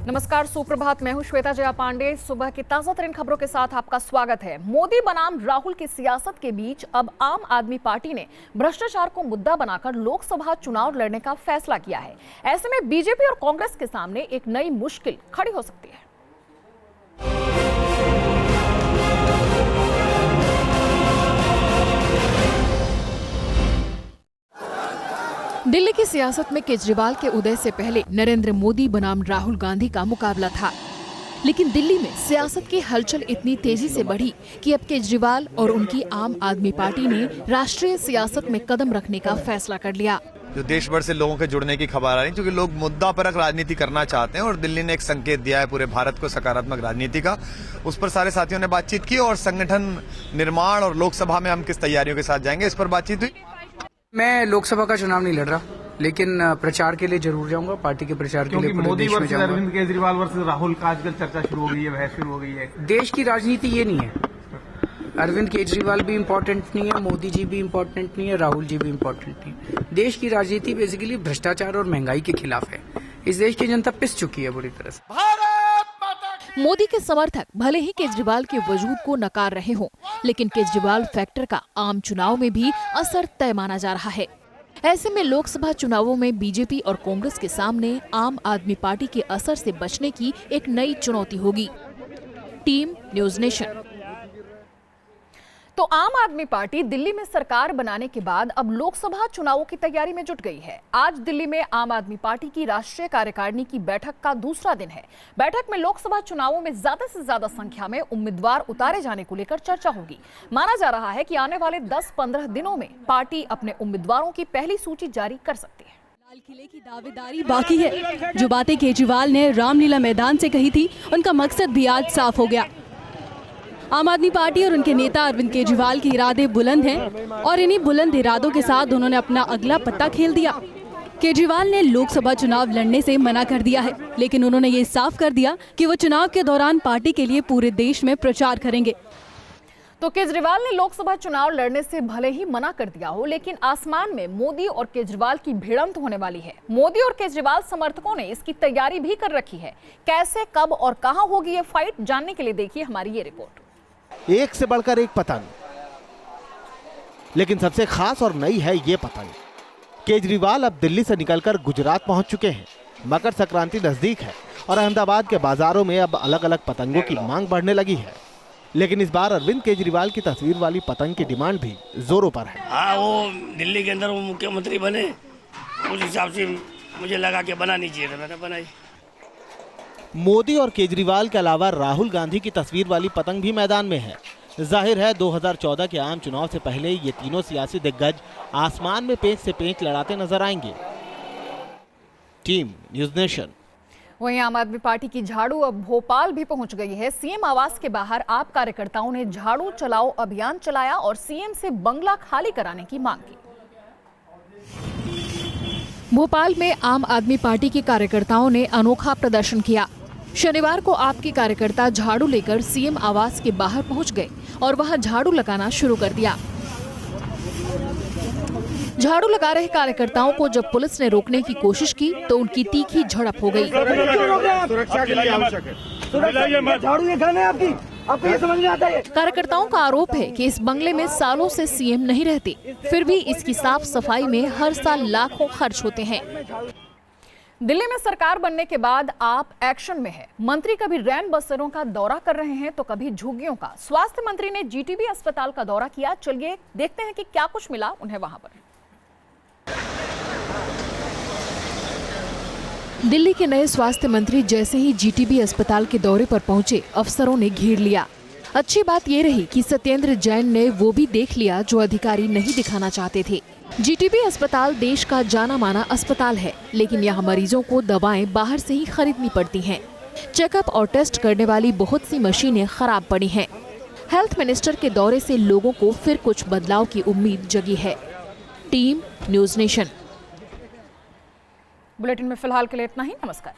नमस्कार, सुप्रभात। मैं हूं श्वेता जया पांडे। सुबह की ताजा तरीन खबरों के साथ आपका स्वागत है। मोदी बनाम राहुल की सियासत के बीच अब आम आदमी पार्टी ने भ्रष्टाचार को मुद्दा बनाकर लोकसभा चुनाव लड़ने का फैसला किया है। ऐसे में बीजेपी और कांग्रेस के सामने एक नई मुश्किल खड़ी हो सकती है। दिल्ली की सियासत में केजरीवाल के उदय से पहले नरेंद्र मोदी बनाम राहुल गांधी का मुकाबला था, लेकिन दिल्ली में सियासत की हलचल इतनी तेजी से बढ़ी कि अब केजरीवाल और उनकी आम आदमी पार्टी ने राष्ट्रीय सियासत में कदम रखने का फैसला कर लिया। जो देश भर से लोगों के जुड़ने की खबर आ रही है, क्योंकि लोग मुद्दा परक राजनीति करना चाहते हैं और दिल्ली ने एक संकेत दिया है पूरे भारत को सकारात्मक राजनीति का। उस पर सारे साथियों ने बातचीत की और संगठन निर्माण और लोकसभा में हम किस तैयारियों के साथ जाएंगे, इस पर बातचीत हुई। मैं लोकसभा का चुनाव नहीं लड़ रहा, लेकिन प्रचार के लिए जरूर जाऊंगा, पार्टी के प्रचार के लिए पूरे देश में जाऊंगा। अरविंद केजरीवाल वर्सेस राहुल का आजकल चर्चा शुरू हो गई है, बहस शुरू हो गई है। देश की राजनीति ये नहीं है। अरविंद केजरीवाल भी इम्पोर्टेंट नहीं है, मोदी जी भी इम्पोर्टेंट नहीं है, राहुल जी भी इम्पोर्टेंट नहीं है। देश की राजनीति बेसिकली भ्रष्टाचार और महंगाई के खिलाफ है। इस देश की जनता पिस चुकी है बुरी तरह से। मोदी के समर्थक भले ही केजरीवाल के वजूद को नकार रहे हों, लेकिन केजरीवाल फैक्टर का आम चुनाव में भी असर तय माना जा रहा है। ऐसे में लोकसभा चुनावों में बीजेपी और कांग्रेस के सामने आम आदमी पार्टी के असर से बचने की एक नई चुनौती होगी। Team news nation. तो आम आदमी पार्टी दिल्ली में सरकार बनाने के बाद अब लोकसभा चुनावों की तैयारी में जुट गई है। आज दिल्ली में आम आदमी पार्टी की राष्ट्रीय कार्यकारिणी की बैठक का दूसरा दिन है। बैठक में लोकसभा चुनावों में ज्यादा से ज्यादा संख्या में उम्मीदवार उतारे जाने को लेकर चर्चा होगी। माना जा रहा है कि आने वाले 10-15 दिनों में पार्टी अपने उम्मीदवारों की पहली सूची जारी कर सकती है। लाल किले की दावेदारी बाकी है। जो बातें केजरीवाल ने रामलीला मैदान से कही थी, उनका मकसद भी आज साफ हो गया। आम आदमी पार्टी और उनके नेता अरविंद केजरीवाल के इरादे बुलंद हैं और इन्हीं बुलंद इरादों के साथ उन्होंने अपना अगला पत्ता खेल दिया। केजरीवाल ने लोकसभा चुनाव लड़ने से मना कर दिया है, लेकिन उन्होंने ये साफ कर दिया कि वो चुनाव के दौरान पार्टी के लिए पूरे देश में प्रचार करेंगे। तो केजरीवाल ने लोकसभा चुनाव लड़ने से भले ही मना कर दिया हो, लेकिन आसमान में मोदी और केजरीवाल की भिड़ंत होने वाली है। मोदी और केजरीवाल समर्थकों ने इसकी तैयारी भी कर रखी है। कैसे, कब और कहां होगी ये फाइट, जानने के लिए देखिए हमारी ये रिपोर्ट। एक से बढ़कर एक पतंग, लेकिन सबसे खास और नई है ये पतंग। केजरीवाल अब दिल्ली से निकलकर गुजरात पहुंच चुके हैं। मकर संक्रांति नजदीक है और अहमदाबाद के बाजारों में अब अलग अलग पतंगों की मांग बढ़ने लगी है। लेकिन इस बार अरविंद केजरीवाल की तस्वीर वाली पतंग की डिमांड भी जोरों पर है। हाँ, वो दिल्ली के अंदर वो मुख्यमंत्री बने, उस हिसाब से मुझे लगा कि बनानी चाहिए था, मैंने बनाई। मोदी और केजरीवाल के अलावा राहुल गांधी की तस्वीर वाली पतंग भी मैदान में है। जाहिर है 2014 के आम चुनाव से पहले ये तीनों सियासी दिग्गज आसमान में पेंच से पेंच लड़ाते नजर आएंगे। Team news nation. वहीं आम आदमी पार्टी की झाड़ू अब भोपाल भी पहुंच गई है। सीएम आवास के बाहर आप कार्यकर्ताओं ने झाड़ू चलाओ अभियान चलाया और सीएम से बंगला खाली कराने की मांग की। भोपाल में आम आदमी पार्टी के कार्यकर्ताओं ने अनोखा प्रदर्शन किया। शनिवार को आपके कार्यकर्ता झाड़ू लेकर सीएम आवास के बाहर पहुंच गए और वहां झाड़ू लगाना शुरू कर दिया। झाड़ू लगा रहे कार्यकर्ताओं को जब पुलिस ने रोकने की कोशिश की तो उनकी तीखी झड़प हो गई। कार्यकर्ताओं का आरोप है कि इस बंगले में सालों से सीएम नहीं रहते, फिर भी इसकी साफ सफाई में हर साल लाखों खर्च होते हैं। दिल्ली में सरकार बनने के बाद आप एक्शन में है। मंत्री कभी रैन बसेरों का दौरा कर रहे हैं तो कभी झुग्गियों का। स्वास्थ्य मंत्री ने जीटीबी अस्पताल का दौरा किया। चलिए देखते हैं कि क्या कुछ मिला उन्हें वहां पर। दिल्ली के नए स्वास्थ्य मंत्री जैसे ही जीटीबी अस्पताल के दौरे पर पहुंचे, अफसरों ने घेर लिया। अच्छी बात ये रही कि सत्येंद्र जैन ने वो भी देख लिया जो अधिकारी नहीं दिखाना चाहते थे। जीटीबी अस्पताल देश का जाना माना अस्पताल है, लेकिन यहाँ मरीजों को दवाएं बाहर से ही खरीदनी पड़ती हैं। चेकअप और टेस्ट करने वाली बहुत सी मशीनें खराब पड़ी हैं। हेल्थ मिनिस्टर के दौरे से लोगों को फिर कुछ बदलाव की उम्मीद जगी है। Team news nation. बुलेटिन में फिलहाल के लिए इतना ही। नमस्कार।